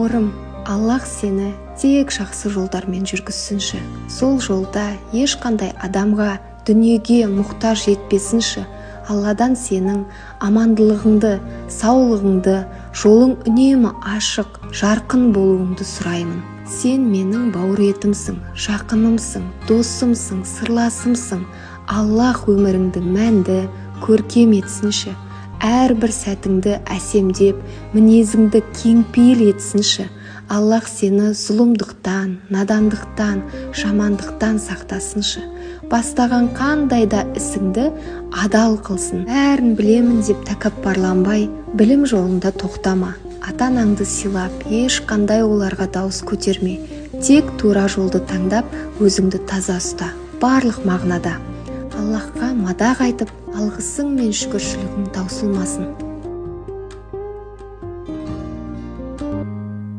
Бауырым, Аллах сені тек жақсы жолдармен жүргізсінші. Сол жолда ешқандай адамға, дүниеге мұқтаж етпесінші. Алладан сенің амандылығыңды, саулығыңды, жолың үнемі ашық, жарқын болуыңды сұраймын. Сен менің бауыр етімсің, жақынымсың, досымсың, сырласымсың. Аллах өміріңді мәнді, көркем етсінші. Әрбір сәтіңді әсемдеп, мінезіңді кеңпейіл етсінші. Аллах сені зұлымдықтан, надандықтан, жамандықтан сақтасыншы. Бастаған қандай да ісіңді адал қылсын. Бәрін білемін деп тәкаппарланбай, білім жолында тоқтама. Ата-анаңды сыйлап, ешқандай оларға дауыс көтерме. Тек тура жолды таңдап, өзіңді таза ұста. Барлық мағынада. Аллахқа мадақ айтып, алғысың мен шүкіршілігің таусылмасын.